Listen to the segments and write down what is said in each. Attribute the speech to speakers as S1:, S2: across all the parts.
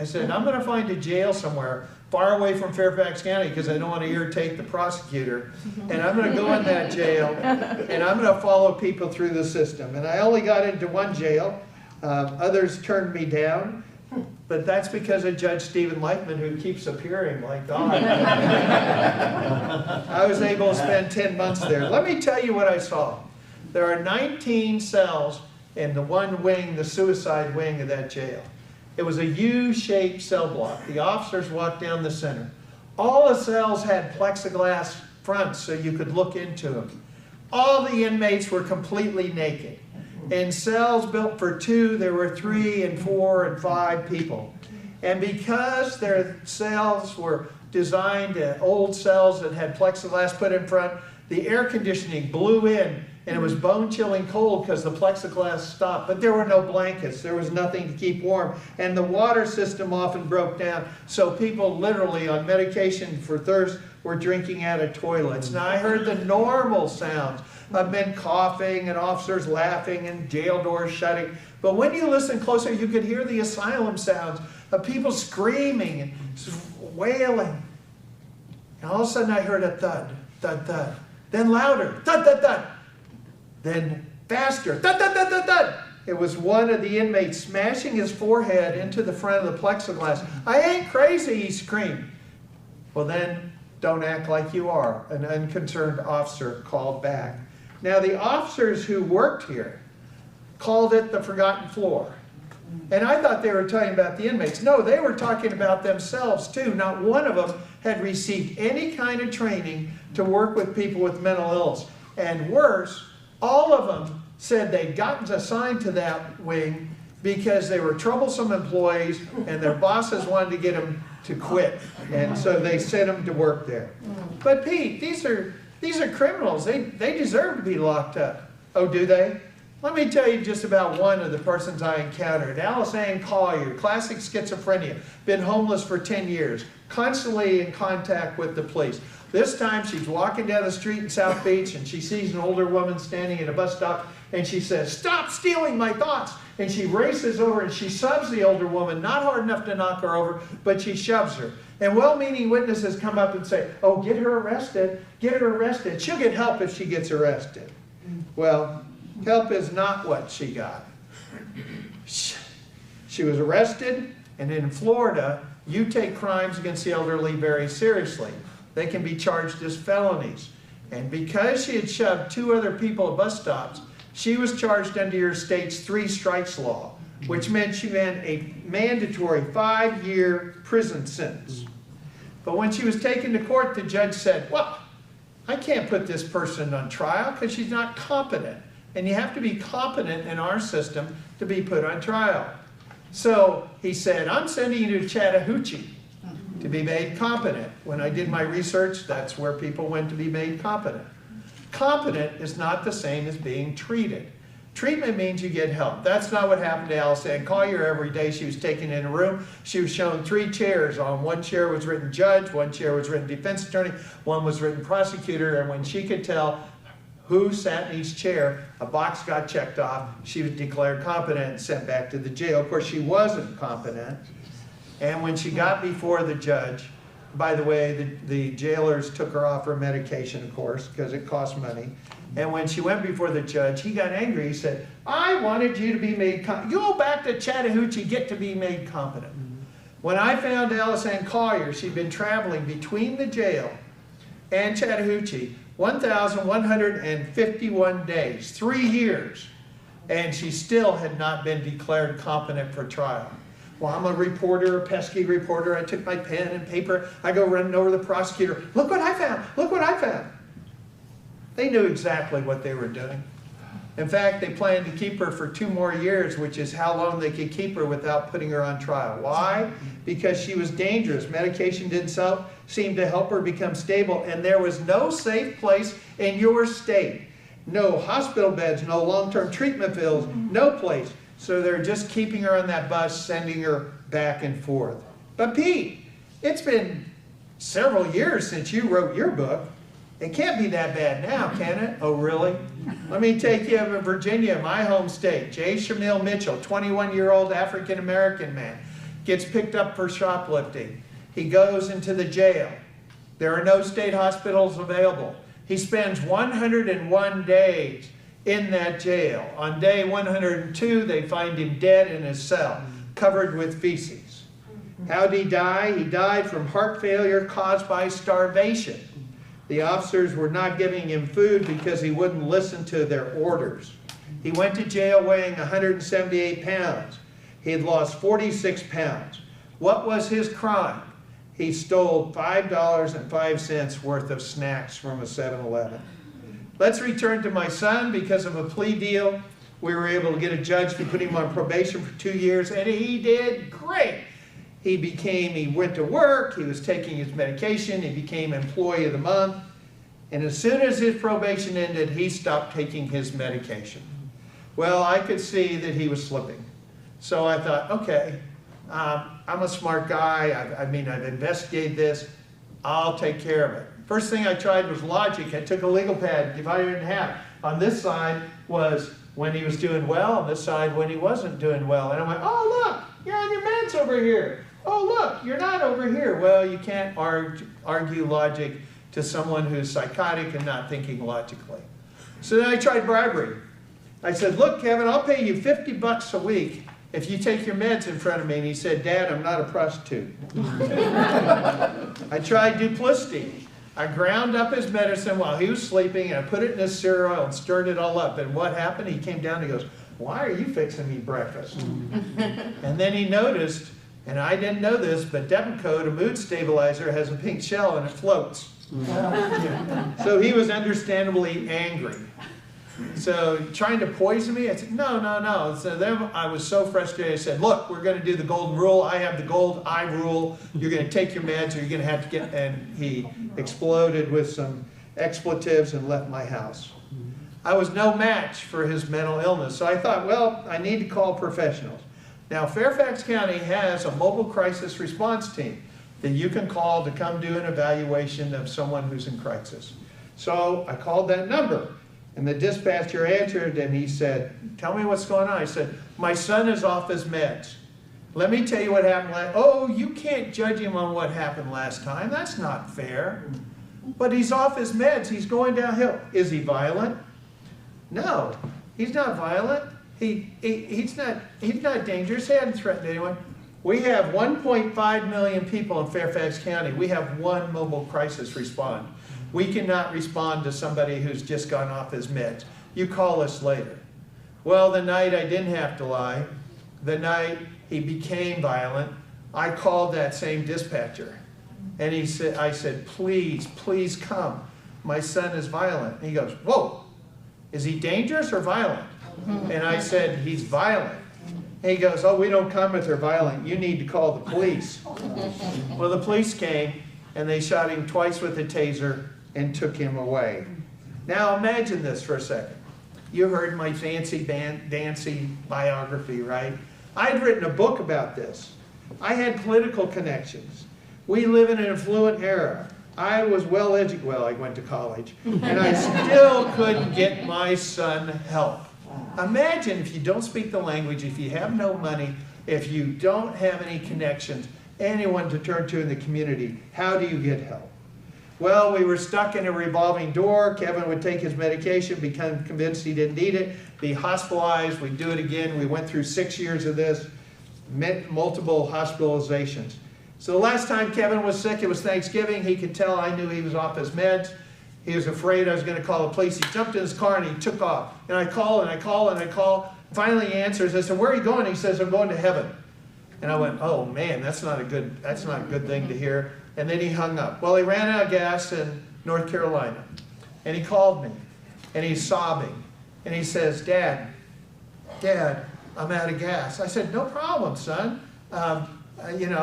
S1: I said, I'm going to find a jail somewhere far away from Fairfax County because I don't want to irritate the prosecutor. And I'm going to go in that jail and I'm going to follow people through the system. And I only got into one jail. Others turned me down. But that's because of Judge Stephen Lightman, who keeps appearing like God. I was able to spend 10 months there. Let me tell you what I saw. There are 19 cells in the one wing, the suicide wing of that jail. It was a U-shaped cell block. The officers walked down the center. All the cells had plexiglass fronts so you could look into them. All the inmates were completely naked. In cells built for 2, there were 3 and 4 and 5 people. And because their cells were designed, old cells that had plexiglass put in front, the air conditioning blew in and it was bone-chilling cold because the plexiglass stopped. But there were no blankets. There was nothing to keep warm. And the water system often broke down. So people literally on medication for thirst were drinking out of toilets. Now I heard the normal sounds of men coughing and officers laughing and jail doors shutting. But when you listen closer, you could hear the asylum sounds of people screaming and wailing. And all of a sudden I heard a thud, thud, thud. Then louder, thud, thud, thud. Then faster, thud, thud, thud, thud, thud. It was one of the inmates smashing his forehead into the front of the plexiglass. I ain't crazy, he screamed. Well then, don't act like you are, an unconcerned officer called back. Now the officers who worked here called it the forgotten floor. And I thought they were talking about the inmates. No, they were talking about themselves too. Not one of them had received any kind of training to work with people with mental illness. And worse, all of them said they'd gotten assigned to that wing because they were troublesome employees and their bosses wanted to get them to quit. And so they sent them to work there. But Pete, these are criminals. They deserve to be locked up. Oh, do they? Let me tell you just about one of the persons I encountered. Alice Ann Collier, classic schizophrenia, been homeless for 10 years, constantly in contact with the police. This time she's walking down the street in South Beach and she sees an older woman standing at a bus stop and she says, "Stop stealing my thoughts!" And she races over and she shoves the older woman, not hard enough to knock her over, but she shoves her. And well-meaning witnesses come up and say, "Oh, get her arrested, get her arrested. She'll get help if she gets arrested." Well, help is not what she got. She was arrested, and in Florida, you take crimes against the elderly very seriously. They can be charged as felonies. And because she had shoved 2 other people at bus stops, she was charged under your state's 3 strikes law, which meant she had a mandatory 5-year prison sentence. But when she was taken to court, the judge said, "Well, I can't put this person on trial because she's not competent. And you have to be competent in our system to be put on trial." So he said, "I'm sending you to Chattahoochee to be made competent." When I did my research, that's where people went to be made competent. Competent is not the same as being treated. Treatment means you get help. That's not what happened to Alice Ann Collier. Every day she was taken in a room. She was shown 3 chairs. On one chair was written judge, one chair was written defense attorney, one was written prosecutor, and when she could tell who sat in each chair, a box got checked off. She was declared competent and sent back to the jail. Of course, she wasn't competent. And when she got before the judge, by the way, the jailers took her off her medication, of course, because it cost money. And when she went before the judge, he got angry. He said, "I wanted you to be made competent. Go back to Chattahoochee, get to be made competent." When I found Alice Ann Collier, she'd been traveling between the jail and Chattahoochee 1,151 days, 3 years, and she still had not been declared competent for trial. Well, I'm a reporter, a pesky reporter. I took my pen and paper. I go running over to the prosecutor. "Look what I found. Look what I found." They knew exactly what they were doing. In fact, they planned to keep her for 2 more years, which is how long they could keep her without putting her on trial. Why? Because she was dangerous. Medication didn't seem to help her become stable, and there was no safe place in your state. No hospital beds, no long-term treatment bills, no place. So they're just keeping her on that bus, sending her back and forth. But Pete, it's been several years since you wrote your book. It can't be that bad now, can it? Oh, really? Let me take you to Virginia, my home state. J. Shamil Mitchell, 21-year-old African-American man. gets picked up for shoplifting. He goes into the jail. There are no state hospitals available. He spends 101 days in that jail. On day 102, they find him dead in his cell, covered with feces. How did he die? He died from heart failure caused by starvation. The officers were not giving him food because he wouldn't listen to their orders. He went to jail weighing 178 pounds. He had lost 46 pounds. What was his crime? He stole $5.05 worth of snacks from a 7-Eleven. Let's return to my son. Because of a plea deal, we were able to get a judge to put him on probation for 2 years, and he did great. He went to work, he was taking his medication, he became employee of the month, and as soon as his probation ended, he stopped taking his medication. Well, I could see that he was slipping. So I thought, okay, I'm a smart guy, I've investigated this, I'll take care of it. First thing I tried was logic. I took a legal pad, divided it in half. On this side was when he was doing well, on this side when he wasn't doing well. And I went, oh look, you're on your meds over here. Oh look, you're not over here. Well, you can't argue logic to someone who's psychotic and not thinking logically. So then I tried bribery. I said, look, Kevin, I'll pay you $50 a week if you take your meds in front of me. And he said, Dad, I'm not a prostitute. I tried duplicity. I ground up his medicine while he was sleeping, and I put it in his cereal and stirred it all up. And what happened? He came down and he goes, why are you fixing me breakfast? And then he noticed, and I didn't know this, but Depakote, a mood stabilizer, has a pink shell and it floats. So he was understandably angry. So trying to poison me, I said, no, no, no. So then I was so frustrated, I said, look, we're going to do the golden rule. I have the gold, I rule. You're going to take your meds or you're going to have to get, and he exploded with some expletives and left my house. I was no match for his mental illness. So I thought, well, I need to call professionals. Now, Fairfax County has a mobile crisis response team that you can call to come do an evaluation of someone who's in crisis. So I called that number. And the dispatcher answered and he said, tell me what's going on. I said, my son is off his meds. Let me tell you what happened last. Oh, you can't judge him on what happened last time. That's not fair. But he's off his meds. He's going downhill. Is he violent? No, he's not violent. He's not dangerous. He hasn't threatened anyone. We have 1.5 million people in Fairfax County. We have one mobile crisis respond. We cannot respond to somebody who's just gone off his meds. You call us later. Well, the night I didn't have to lie, the night he became violent, I called that same dispatcher. And I said, please, please come. My son is violent. And he goes, whoa, is he dangerous or violent? And I said, he's violent. And he goes, oh, we don't come if they're violent. You need to call the police. Well, the police came and they shot him twice with a taser and took him away. Now imagine this for a second. You heard my fancy dancy biography, right? I had written a book about this. I had political connections. We live in an affluent era. I was well educated, well, I went to college, and I still couldn't get my son help. Imagine if you don't speak the language, if you have no money, if you don't have any connections, anyone to turn to in the community, how do you get help? Well, we were stuck in a revolving door. Kevin would take his medication, become convinced he didn't need it, be hospitalized, we'd do it again. We went through 6 years of this, multiple hospitalizations. So the last time Kevin was sick, it was Thanksgiving. He could tell I knew he was off his meds. He was afraid I was going to call the police. He jumped in his car and he took off. And I call and I call and I call. Finally he answers. I said, where are you going? He says, I'm going to heaven. And I went, oh man, that's not a good thing to hear. And then he hung up. Well, he ran out of gas in North Carolina. And he called me. And he's sobbing. And he says, Dad, I'm out of gas. I said, no problem, son. You know,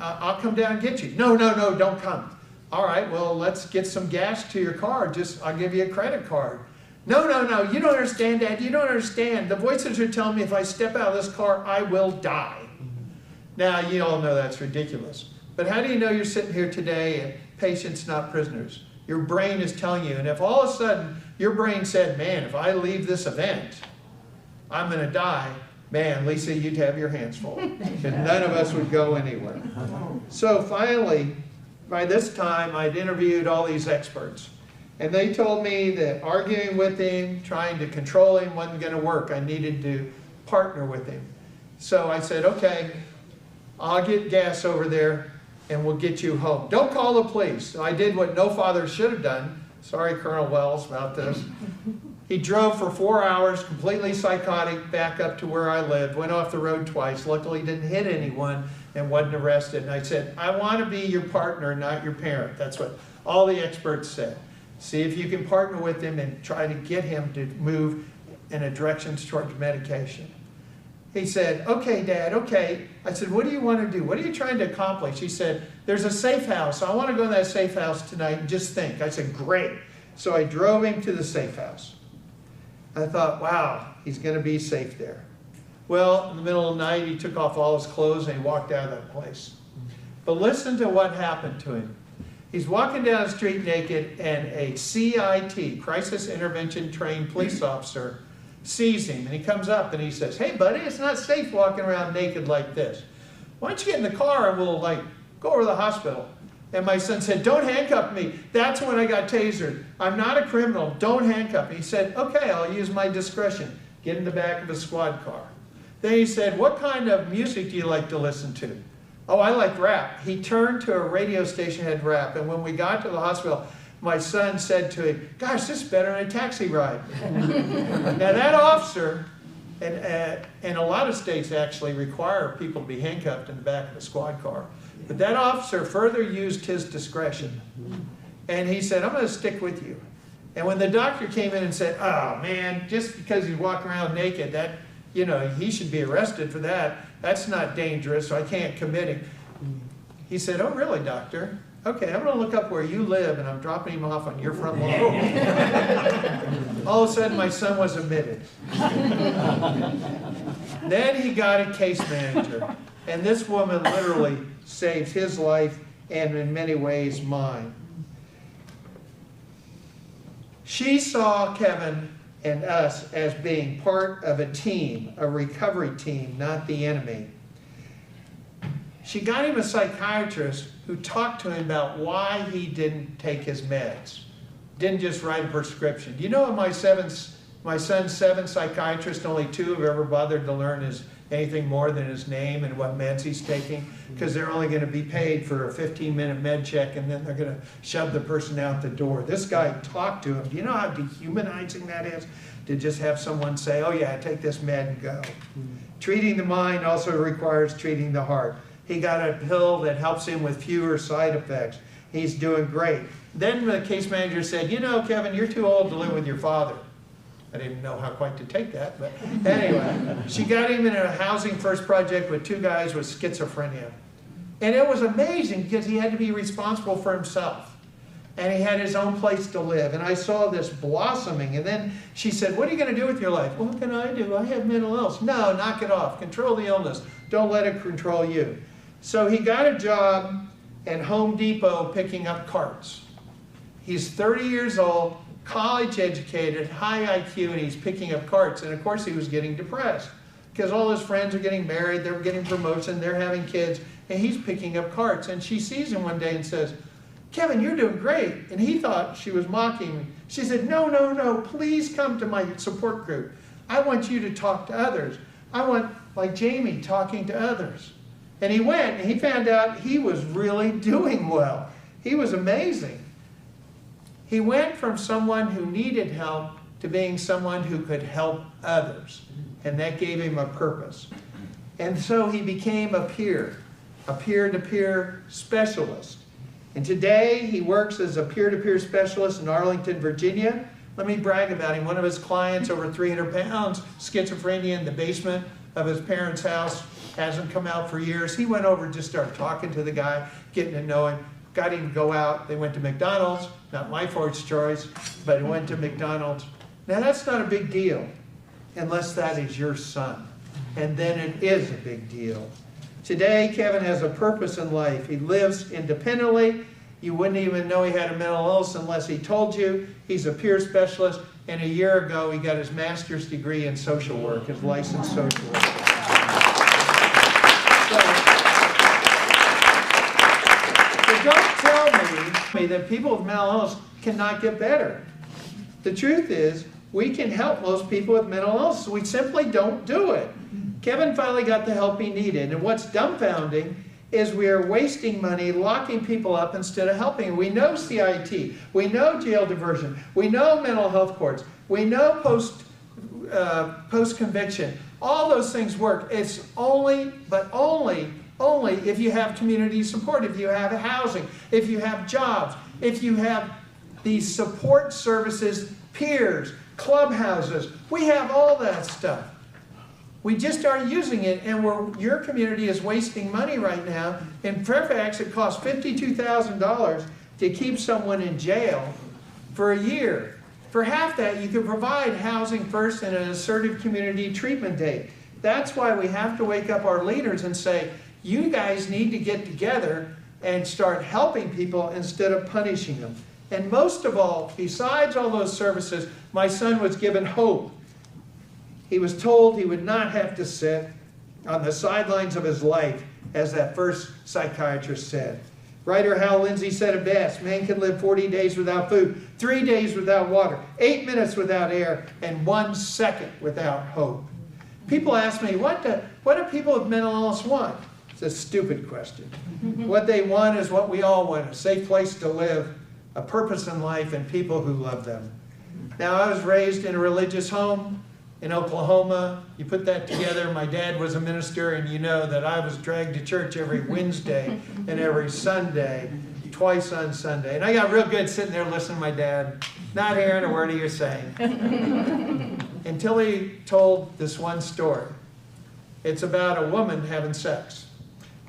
S1: I'll come down and get you. No, don't come. All right, well, let's get some gas to your car. I'll give you a credit card. No, you don't understand, Dad. You don't understand. The voices are telling me if I step out of this car, I will die. Now, you all know that's ridiculous. But how do you know you're sitting here today and patients, not prisoners? Your brain is telling you. And if all of a sudden your brain said, man, if I leave this event, I'm going to die, Man, Lisa, you'd have your hands full. And none of us would go anywhere. So finally, by this time, I'd interviewed all these experts. And they told me that arguing with him, trying to control him wasn't going to work. I needed to partner with him. So I said, okay, I'll get gas over there and we'll get you home. Don't call the police. So I did what no father should have done. Sorry, Colonel Wells, about this. He drove for 4 hours, completely psychotic, back up to where I lived, went off the road twice, luckily didn't hit anyone and wasn't arrested. And I said, I want to be your partner, not your parent. That's what all the experts said. See if you can partner with him and try to get him to move in a direction towards medication. He said, okay, Dad, okay. I said, what do you want to do? What are you trying to accomplish? He said, there's a safe house. I want to go to that safe house tonight and just think. I said, great. So I drove him to the safe house. I thought, wow, he's going to be safe there. Well, in the middle of the night, he took off all his clothes and he walked out of that place. But listen to what happened to him. He's walking down the street naked, and a CIT, Crisis Intervention Trained Police Officer, sees him, and he comes up and he says, hey buddy, it's not safe walking around naked like this. Why don't you get in the car and we'll go over to the hospital. And my son said, don't handcuff me. That's when I got tasered. I'm not a criminal, don't handcuff me. He said, okay, I'll use my discretion. Get in the back of a squad car. Then he said, what kind of music do you like to listen to? Oh, I like rap. He turned to a radio station that had rap, and when we got to the hospital, my son said to him, gosh, this is better than a taxi ride. Now that officer, and a lot of states actually require people to be handcuffed in the back of a squad car, but that officer further used his discretion. And he said, I'm going to stick with you. And when the doctor came in and said, oh man, just because he's walking around naked, that, you know, he should be arrested for that. That's not dangerous, so I can't commit him. He said, oh really, doctor? Okay, I'm going to look up where you live, and I'm dropping him off on your front lawn. All of a sudden, my son was admitted. Then he got a case manager, and this woman literally saved his life and in many ways mine. She saw Kevin and us as being part of a team, a recovery team, not the enemy. She got him a psychiatrist who talked to him about why he didn't take his meds. Didn't just write a prescription. Do you know my son's 7 psychiatrists, only 2 have ever bothered to learn anything more than his name and what meds he's taking? Because they're only going to be paid for a 15-minute med check, and then they're going to shove the person out the door. This guy talked to him. Do you know how dehumanizing that is? To just have someone say, oh yeah, take this med and go. Treating the mind also requires treating the heart. He got a pill that helps him with fewer side effects. He's doing great. Then the case manager said, you know, Kevin, you're too old to live with your father. I didn't know how quite to take that, but anyway. She got him in a housing first project with 2 guys with schizophrenia. And it was amazing because he had to be responsible for himself. And he had his own place to live. And I saw this blossoming. And then she said, what are you going to do with your life? What can I do? I have mental illness. No, knock it off. Control the illness. Don't let it control you. So he got a job at Home Depot picking up carts. He's 30 years old, college educated, high IQ, and he's picking up carts. And of course he was getting depressed because all his friends are getting married, they're getting promotion, they're having kids, and he's picking up carts. And she sees him one day and says, Kevin, you're doing great. And he thought she was mocking me. She said, no, no, no, please come to my support group. I want you to talk to others. I want, like Jamie, talking to others. And he went, and he found out he was really doing well. He was amazing. He went from someone who needed help to being someone who could help others. And that gave him a purpose. And so he became a peer-to-peer specialist. And today he works as a peer-to-peer specialist in Arlington, Virginia. Let me brag about him. One of his clients, over 300 pounds, schizophrenia in the basement of his parents' house, hasn't come out for years. He went over and just started talking to the guy, getting to know him, got him to go out. They went to McDonald's, not my first choice, but he went to McDonald's. Now that's not a big deal unless that is your son. And then it is a big deal. Today, Kevin has a purpose in life. He lives independently. You wouldn't even know he had a mental illness unless he told you. He's a peer specialist. and a year ago he got his master's degree in social work, his licensed social worker. So don't tell me that people with mental illness cannot get better. The truth is, we can help most people with mental illness. We simply don't do it. Kevin finally got the help he needed, and what's dumbfounding is we are wasting money locking people up instead of helping. We know CIT, we know jail diversion, we know mental health courts, we know post-conviction. All those things work. It's only if you have community support, if you have housing, if you have jobs, if you have these support services, peers, clubhouses. We have all that stuff. We just aren't using it, and your community is wasting money right now. In Fairfax, it costs $52,000 to keep someone in jail for a year. For half that, you could provide housing first and an assertive community treatment date. That's why we have to wake up our leaders and say, you guys need to get together and start helping people instead of punishing them. And most of all, besides all those services, my son was given hope. He was told he would not have to sit on the sidelines of his life, as that first psychiatrist said. Writer Hal Lindsey said it best: man can live 40 days without food, 3 days without water, 8 minutes without air, and 1 second without hope. People ask me, what do people with mental illness want? It's a stupid question. What they want is what we all want: a safe place to live, a purpose in life, and people who love them. Now, I was raised in a religious home in Oklahoma. You put that together, my dad was a minister, and you know that I was dragged to church every Wednesday and every Sunday, twice on Sunday. And I got real good sitting there listening to my dad, not hearing a word he was saying. Until he told this one story. It's about a woman having sex.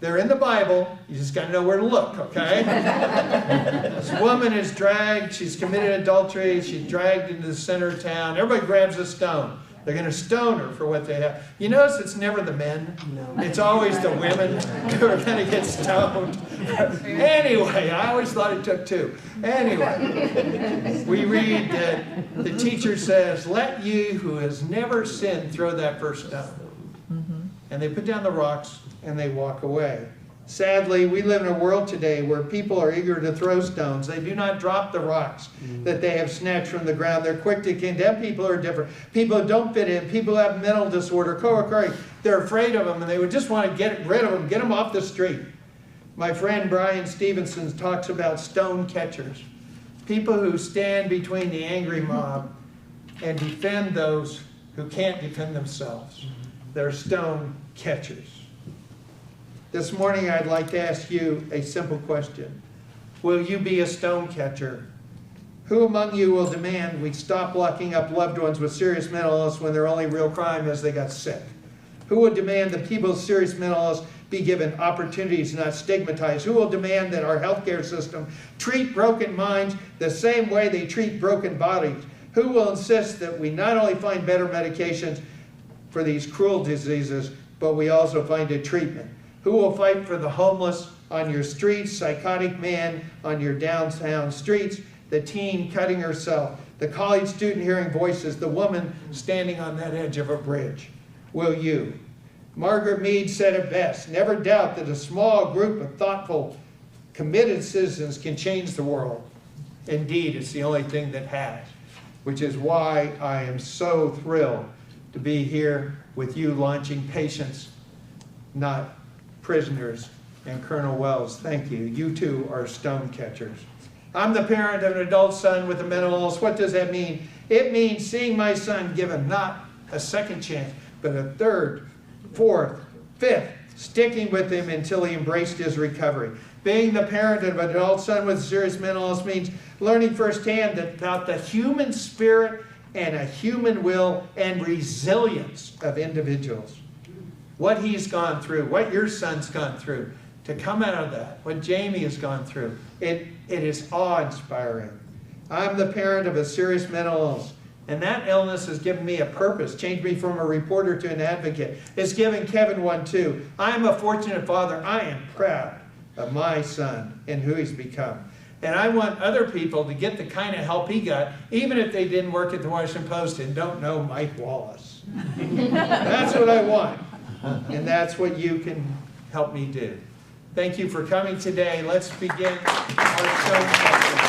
S1: They're in the Bible, you just got to know where to look, okay? This woman is dragged, she's committed adultery, she's dragged into the center of town. Everybody grabs a stone. They're going to stone her for what they have. You notice it's never the men. No. It's always the women who are going to get stoned. Anyway, I always thought it took two. Anyway, we read that the teacher says, "Let you who has never sinned throw that first stone." And they put down the rocks and they walk away. Sadly, we live in a world today where people are eager to throw stones. They do not drop the rocks that they have snatched from the ground. They're quick to condemn people who are different. People who don't fit in. People who have mental disorder, co-occurring. They're afraid of them and they would just want to get rid of them, get them off the street. My friend Brian Stevenson talks about stone catchers. People who stand between the angry mob and defend those who can't defend themselves. They're stone catchers. This morning I'd like to ask you a simple question. Will you be a stone catcher? Who among you will demand we stop locking up loved ones with serious mental illness when their only real crime is they got sick? Who will demand that people with serious mental illness be given opportunities, not stigmatized? Who will demand that our healthcare system treat broken minds the same way they treat broken bodies? Who will insist that we not only find better medications for these cruel diseases, but we also find a treatment? Who will fight for the homeless on your streets, psychotic man on your downtown streets, the teen cutting herself, the college student hearing voices, the woman standing on that edge of a bridge? Will you? Margaret Mead said it best: never doubt that a small group of thoughtful, committed citizens can change the world. Indeed, it's the only thing that has, which is why I am so thrilled to be here with you launching Patients, Not Prisoners. And Colonel Wells, thank you. You too are stone catchers. I'm the parent of an adult son with a mental illness. What does that mean? It means seeing my son given not a second chance, but a third, fourth, fifth, sticking with him until he embraced his recovery. Being the parent of an adult son with serious mental illness means learning firsthand about the human spirit and a human will and resilience of individuals. What he's gone through, what your son's gone through, to come out of that, what Jamie has gone through, it is awe-inspiring. I'm the parent of a serious mental illness, and that illness has given me a purpose, changed me from a reporter to an advocate. It's given Kevin one too. I am a fortunate father. I am proud of my son and who he's become. And I want other people to get the kind of help he got, even if they didn't work at the Washington Post and don't know Mike Wallace. That's what I want. And that's what you can help me do. Thank you for coming today. Let's begin our show.